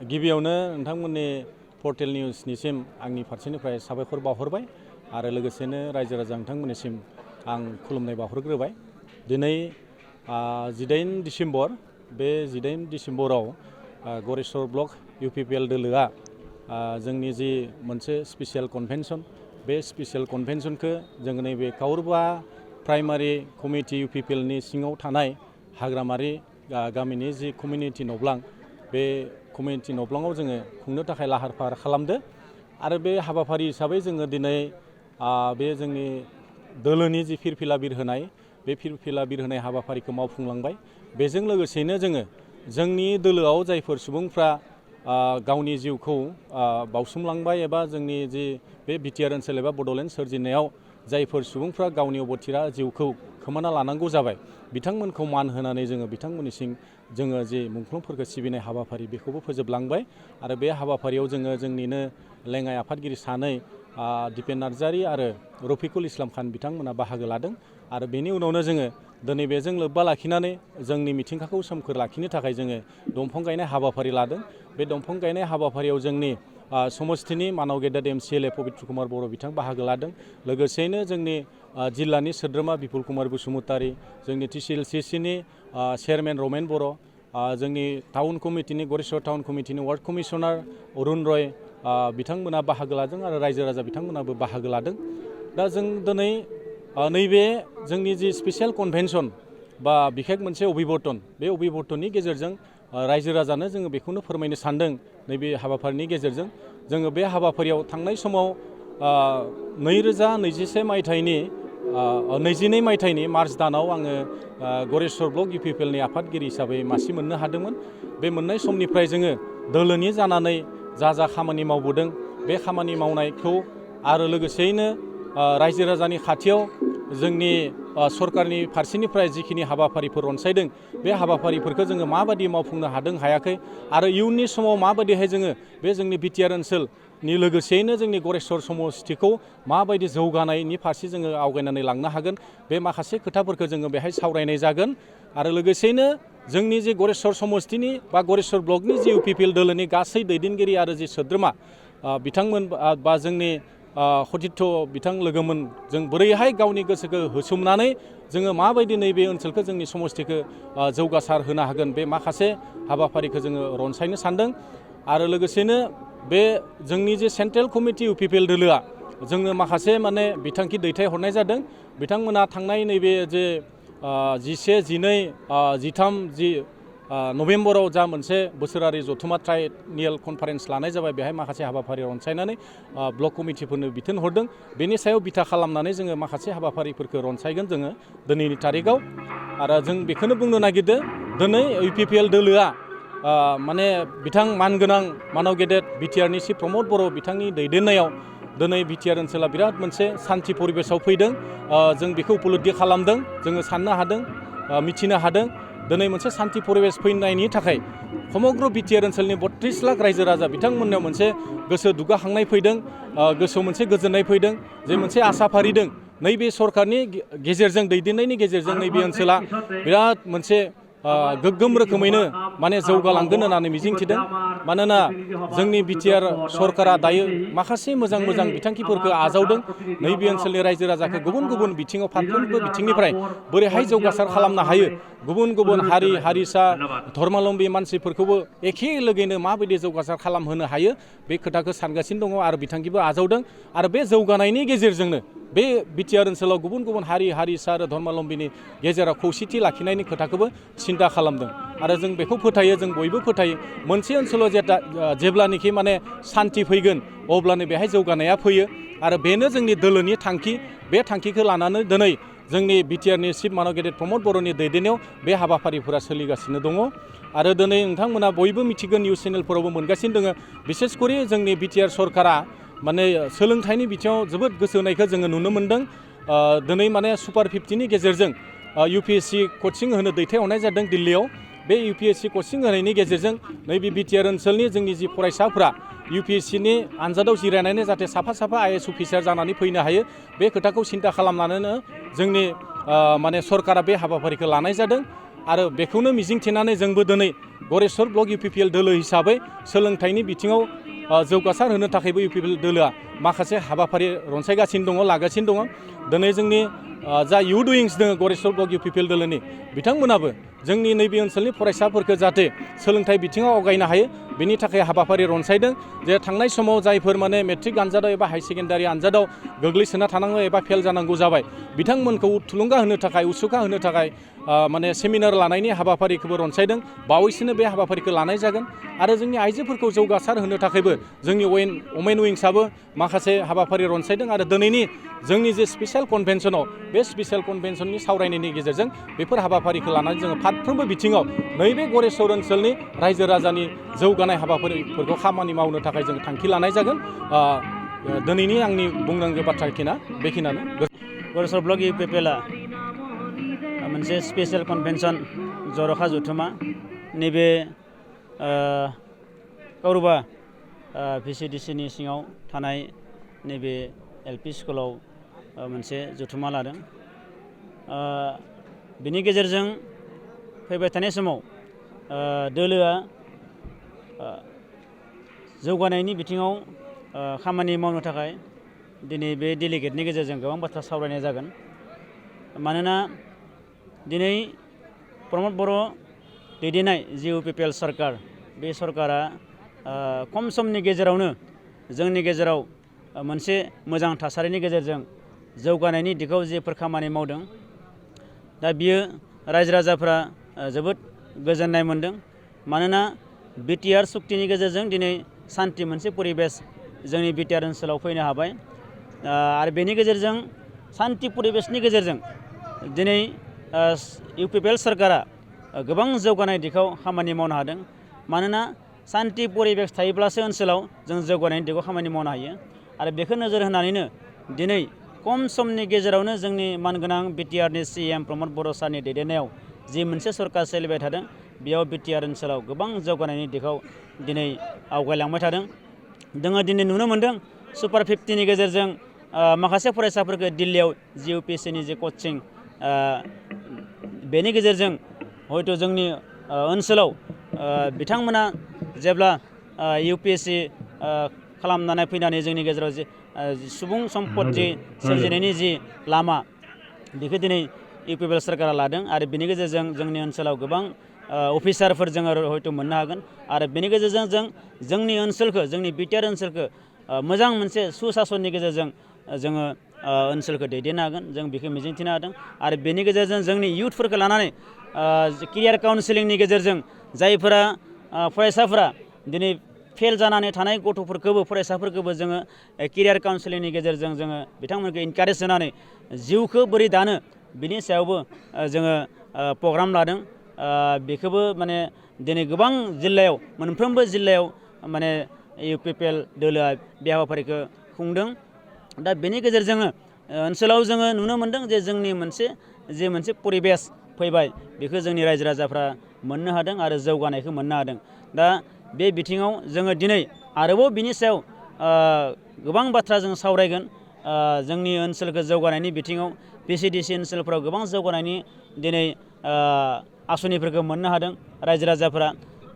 गिबियावनो नोंथांमोननि पर्टेल निउसनिसिम आंनि फारसेनिफ्राय साबायखर बावहरबाय आरो लोगोसेनो रायजो राजा नोंथांमोननिसिम आं खुलुमनाय बावहरग्रोबाय। दिनै 18 डिसेम्बर बे 18 डिसेम्बराव गरेस्वर ब्लक UPPL दोलोआ जोंनि जि मोनसे स्पेसियेल कन्भेन्सन बे स्पेसियेल कन्भेन्सनखौ जों नैबे काउरबा प्राइमारि कमिटि UPPL नि सिङाव थानाय हाग्रामारि गामिनि जि कमिउनिटि नब्लां बे कमिउनिटि नब्लाङाव जोङो खुंनो थाखाय लाहार फाहार खालामदो आरो बे हाबाफारि हिसाबै जोङो दिनै बे जोंनि दोलोनि जि फिरफिला बिरहोनाय बे फिरफिला बिरहोनाय हाबाफारिखौ मावफुंलांबाय। बेजों लोगोसेनो जोङो जोंनि दोलोआव जायफोर सुबुंफ्रा गावनि जिउखौ बावसोमलांबाय एबा जोंनि जि बे BTR ओनसोल एबा बड'लेण्ड सोरजिनायाव जायफोर सुबुंफ्रा गावनि अबथिरा जिउखौ खोमाना लानांगौ जाबाय बिथांमोनखौ मान होनानै जोङो बिथांमोननिसिम जोङो जि मुंख्लंफोरखौ सिबिनाय हाबाफारि बेखौबो फोजोबलांबाय आरो बे हाबाफारियाव जोङो जोंनिनो लेङाइ आफादगिरि सानै दिपेन नार्जारि आरो रफिकुल इस्लाम खान बिथांमोना बाहागो लादों आरो बेनि उनावनो जोङो दिनै बेजों लोब्बा लाखिनानै जोंनि मिथिंगाखौ सोमखोर लाखिनो थाखाय जोङो दंफां गायनाय हाबाफारि लादों। बे दंफां गायनाय हाबाफारियाव जोंनि समस्तिनि मानाव गेदेर MCLA पबित्र कुमार बर' बिथां बाहागो लादों। लोगोसेयैनो जोंनि जिल्लानि सोद्रोमा बिपुल कुमार बसुमतारी, जोंनि TCLCCनि चेयारमेन रमेन बर', जोंनि टाउन कमिटिनि गरेस्वर टाउन कमिटिनि वार्ड कमिसनार अरुण रय बिथांमोना बाहागो लादों आरो रायजो राजा बिथांमोनाबो बाहागो लादों। दा जों दिनै नैबे जोंनि जि स्पेसियेल कन्भेन्सन बा बिखेक मोनसे अभिवर्तन बे अभिवर्तननि गेजेरजों रायजो राजानो जोङो बेखौनो फोरमायनो सानदों नैबे हाबाफारिनि गेजेरजों जोङो बे हाबाफारियाव थांनाय समाव 2021 मायथाइनि 22 मायथाइनि मार्च दानाव आङो गरेस्वर ब्लक UPPL नि आफादगिरि हिसाबै मासि मोननो हादोंमोन। बे मोननाय समनिफ्राय जोङो दोलोनि जानानै जा खामानि मावबोदों बे खामानि मावनायखौ आरो लोगोसेयैनो रायजो राजानि खाथियाव जोंनि सरकारनि फारसेनिफ्राय जिखिनि हाबाफारिफोर रनसायदों बे हाबाफारिफोरखौ जोङो माबायदि मावफुंनो हादों हायाखै आरो इयुननि समाव माबायदिहाय जोङो बे जोंनि BTR ओनसोलनि लोगोसेयैनो जोंनि गरेस्वर समस्तिखौ माबायदि जौगानायनि फारसे जोङो आवगायनानै लांनो हागोन बे माखासे खोथाफोरखौ जोङो बेहाय सावरायनाय जागोन आरो लोगोसेयैनो जोंनि जि गरेस्वर समस्तिनि बा गरेस्वर ब्लकनि जि UPPL दोलोनि गासै दैदेनगिरि आरो जि सोद्रोमा बिथांमोन बा जोंनि खथिथ बिथां लोगोमोन जों बोरैहाय गावनि गोसोखौ होसोमनानै जोङो माबायदि नैबे ओनसोलखौ जोंनि समस्तिखौ जौगासार होनो हागोन बे माखासे हाबाफारिखौ जोङो रनसायनो सानदों आरो लोगोसेनो बे जोंनि जे सेन्ट्रेल कमिटि UPPL दोलोआ जोंनो माखासे माने बिथांखि दैथायहरनाय जादों। बिथांमोना थांनाय नैबे जे 11, 12, 13 नभेम्बराव जा मोनसे बोसोरारि जथुमा ट्राइनियेल कनफारेन्स लानाय जाबाय बेहाय माखासे हाबाफारि रनसायनानै ब्लक कमिटिफोरनो बिथोन हरदों। बेनि सायाव बिथा खालामनानै जोङो माखासे हाबाफारिफोरखौ रनसायगोन जोङो दिनैनि तारिखआव आरो जों बेखौनो बुंनो नागिरदों दिनै UPPL दोलोआ माने बिथां मानगोनां मानाव गेदेर BTR नि चिफ प्रमद बर' बिथांनि दैदेननायाव दिनै BTR ओनसोला बिराद मोनसे सान्थि परिबेसाव फैदों। जों बेखौ उपलब्धि खालामदों, जोङो साननो हादों, मिथिनो हादों। दिनै मोनसे सान्थि परिबेस फैनायनि थाखाय समग्र BTR ओनसोलनि 32 लाख रायजो राजा बिथांमोननाव मोनसे गोसो दुगाखांनाय फैदों, गोसोआव मोनसे गोजोननाय फैदों जे मोनसे आसा फारिदों नैबे सरकारनि गेजेरजों दैदेननायनि गेजेरजों नैबे ओनसोला बिराद मोनसे गोग्गोम रोखोमैनो माने जौगालांगोन होननानै मिजिंथिदों। मानोना जोंनि BTR सरकारा दायो माखासे मोजां बिथांखिफोरखौ आजावदों नैबे ओनसोलनि रायजो राजाखौ गुबुन बिथिङाव फारफ्रोमबो बिथिंनिफ्राय बोरैहाय जौगासार खालामनो हायो, गुबुन हारि हारिसा धर्मालम्बी मानसिफोरखौबो एखे लोगोनो माबायदि जौगासार खालामहोनो हायो बे खोथाखौ सानगासिनो दङ आरो बिथांखिबो आजावदों आरो बे जौगानायनि गेजेरजोंनो बे BTR ओनसोलाव गुबुन हारि हारिसा आरो धर्मालम्बीनि गेजेराव खौसेथि लाखिनायनि खोथाखौबो सिन्था खालामदों आरो जों बेखौ फोथायो, जों बयबो फोथायो मोनसे ओनसोलाव जेब्लानोखि माने सान्थि फैगोन अब्लानो बेहाय जौगानाया फैयो आरो बेनो जोंनि दोलोनि थांखि। बे थांखिखौ लानानै दिनै जोंनि BTR नि चिफ मानाव गेदेर प्रमद बर'नि दैदेननायाव बे हाबाफारिफोरा सोलिगासिनो दङ आरो दिनै नोंथांमोना बयबो मिथिगोन, निउस चेनेलफोरावबो मोनगासिनो दङ। बिसेसकरि जोंनि BTR सरकारा माने सोलोंथाइनि बिथिङाव जोबोद गोसो होनायखौ जोङो नुनो मोन्दों। दिनै माने सुपार 50 नि गेजेरजों UPSC कचिं होनो दैथायहरनाय जादों दिल्लीयाव। बे UPSC कचिं होनायनि गेजेरजों नैबे BTR ओनसोलनि जोंनि जि फरायसाफ्रा UPSC नि आनजादाव जिरायनानै जाहाथे साफा IAS अफिसार जानानै फैनो हायो बे खोथाखौ सिन्था खालामनानैनो जोंनि माने सरकारा बे हाबाफारिखौ लानाय जादों आरो बेखौनो मिजिंथिनानै जोंबो दिनै गरेस्वर ब्लक UPPL दोलो हिसाबै सोलोंथाइनि बिथिङाव जौगासार होनो थाखायबो UPPL दोलोआ माखासे हाबाफारि रनसायगासिनो दङ लागासिनो दङ दिनै जोंनि जा इउथ उइंस दङ गरेस्वर ब्लक UPPL दोलोनि बिथांमोनाबो जोंनि नैबे ओनसोलनि फरायसाफोरखौ जाहाथे सोलोंथाइ बिथिङाव आवगायनो हायो बेनि थाखाय हाबाफारि रनसायदों जे थांनाय समाव जायफोर माने मेट्रिक आनजादाव एबा हाई सेकेन्डारि आनजादाव गोग्लैसोना थानांगौ एबा फेल जानांगौ जाबाय बिथांमोनखौ थुलुंगा होनो थाखाय उसुखा होनो थाखाय माने सेमिनार लानायनि हाबाफारिखौबो रनसायदों बावैसोनो बे हाबाफारिखौ लानाय जागोन आरो जोंनि आइजोफोरखौ जौगासार होनो थाखायबो जोंनि वमेन उइंसआबो माखासे हाबाफारि रनसायदों आरो दिनैनि जोंनि जे स्पेसियेल कनभेनसनाव बे स्पेसियेल कनभेनसननि सावरायनायनि गेजेरजों बेफोर हाबाफारिखौ लानानै जोङो फारफ्रोमबो बिथिङाव नैबे गरेस्वर ओनसोलनि रायजो राजानि जौगानाय हाबाफारिफोरखौ खामानि मावनो थाखाय जों थांखि लानाय जागोन दिनैनि आंनि बुंनांगौ बाथ्राखिना बेखिनियानो गरेस्वर ब्लक UPPLआ मोनसे स्पेसियेल कनभेनसन जर'खा जथुमा नैबे कौरबा VCDCनि सिङाव थानाय नैबे LP स्कुलाव मोनसे जथुमा लादों बिनि गेजेरजों फैबाय थानाय समाव दोलोआ जौगानायनि बिथिङाव खामानि मावनो थाखाय दिनै बे डेलिगेटनि गेजेरजों गोबां बाथ्रा सावरायनाय जागोन मानोना दिनै प्रमद बर' दैदेननाय जि UPPL सरकार बे सरकारा खम समनि गेजेरावनो जोंनि गेजेराव मोनसे मोजां थासारिनि गेजेरजों जौगानायनि दिगाव जेफोर खामानि मावदों दा बियो रायजो राजाफ्रा जोबोद गोजोननाय मोनदों मानोना BTR सुक्तिनि गेजेरजों दिनै सान्थि मोनसे परिबेस जोंनि BTR ओनसोलाव फैनो हाबाय आरो बेनि गेजेरजों सान्थि परिबेसनि गेजेरजों दिनै UPPL सरकारा गोबां जौगानाय दिगाव खामानि मावनो हादों मानोना सान्थि परिबेस थायोब्लासो ओनसोलाव जों जौगानायनि दिगाव खामानि मावनो हायो आरो बेखौ नोजोर होनानैनो दिनै खम समनि गेजेरावनो जोंनि मानगोनां BTRनि CM प्रमद बर' सारनि दैदेननायाव जि मोनसे सरकार सोलिबाय थादों बेयाव BTR ओनसोलाव गोबां जौगानायनि दिगाव दिनै आवगायलांबाय थादों जोङो दिनै नुनो मोन्दों सुपार 50नि गेजेरजों माखासे फरायसाफोरखौ दिल्लीयाव जि UPSCनि जे कचिं बेनि गेजेरजों हयथ' जोंनि ओनसोलाव बिथांमोना जेब्ला UPSC खालामनानै फैनानै जोंनि गेजेराव जि सुबुं सम्पद जि सोरजिनायनि जि लामा बेखौ दिनै UPPL सरकारा लादों आरो बेनि गेजेरजों जोंनि ओनसोलाव गोबां अफिसारफोर जोङो हयथ' मोननो हागोन आरो बेनि गेजेरजों जोंनि ओनसोलखौ जोंनि BTR ओनसोलखौ मोजां मोनसे सुसासननि गेजेरजों जोङो ओनसोलखौ दैदेननो हागोन जों बेखौ मिजिंथिनो हादों आरो बेनि गेजेरजों जोंनि इयुथफोरखौ लानानै केरियार काउन्सिलिंनि गेजेरजों जायफोरा फरायसाफोरा दिनै फेल जानानै थानाय गथ'फोरखौबो फरायसाफोरखौबो जोङो केरियार काउन्सिलिंनि गेजेरजों जोङो बिथांमोनखौ इनकारेज होनानै जिउखौ बोरै दानो बिनि सायावबो जोङो प्रग्राम लादों बेखौबो माने दिनै गोबां जिल्लायाव मोनफ्रोमबो जिल्लायाव माने UPPL दोलोआ बे हाबाफारिखौ खुंदों दा बेनि गेजेरजों ओनसोलाव जोङो नुनो मोन्दों जे जोंनि मोनसे परिबेस फैबाय बेखौ जोंनि रायजो राजाफ्रा मोननो हादों आरो जौगानायखौ मोननो हादों दा बे बिथिङाव जोङो दिनै आरोबाव बिनि सायाव गोबां बाथ्रा जों सावरायगोन जोंनि ओनसोलखौ जौगानायनि बिथिङाव VCDC ओनसोलफोराव गोबां जौगानायनि दिनै आसनिफोरखौ मोननो हादों रायजो राजाफोरा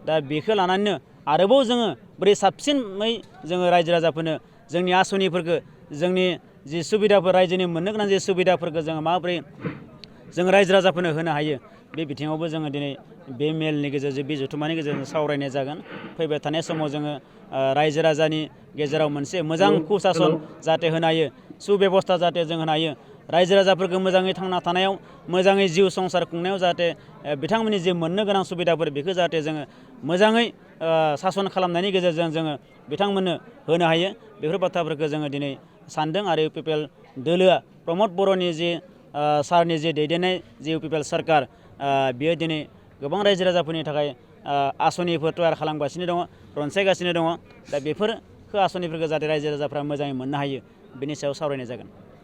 दा बेखौ लानानैनो आरोबाव जोङो बोरै साबसिनै जोङो रायजो राजाफोरनो जोंनि आसनिफोरखौ जोंनि जि सुबिदाफोर रायजोनि मोननो गोनां जि सुबिदाफोरखौ जोङो माबोरै जों रायजो राजाफोरनो होनो हायो बे बिथिङावबो जोङो दिनै बे मेलनि गेजेरजों बे जथुमानि गेजेरजों सावरायनाय जागोन फैबाय थानाय समाव जोङो रायजो राजानि गेजेराव मोनसे मोजां कुसासन जाहाथे होनो हायो सुबेबस्था जाहाथे जों होनो हायो रायजो राजाफोरखौ मोजाङै थांना थानायाव मोजाङै जिउ संसार खुंनायाव जाहाथे बिथांमोननि जे मोननो गोनां सुबिदाफोर बेखौ जाहाथे जोङो मोजाङै सासन खालामनायनि गेजेरजों जोङो बिथांमोननो होनो हायो बेफोर बाथ्राफोरखौ जोङो दिनै सानदों आरो UPPL दोलोआ प्रमद बर'नि जि सारनि जे दैदेननाय जि UPPL सरकार बियो दिनै गोबां रायजो राजाफोरनि थाखाय आसनिफोर तयार खालामगासिनो दङ रनसायगासिनो दङ दा बेफोर आसनिफोरखौ जाहाथे रायजो राजाफ्रा मोजाङै मोननो हायो बेनि सायाव सावरायनाय जागोन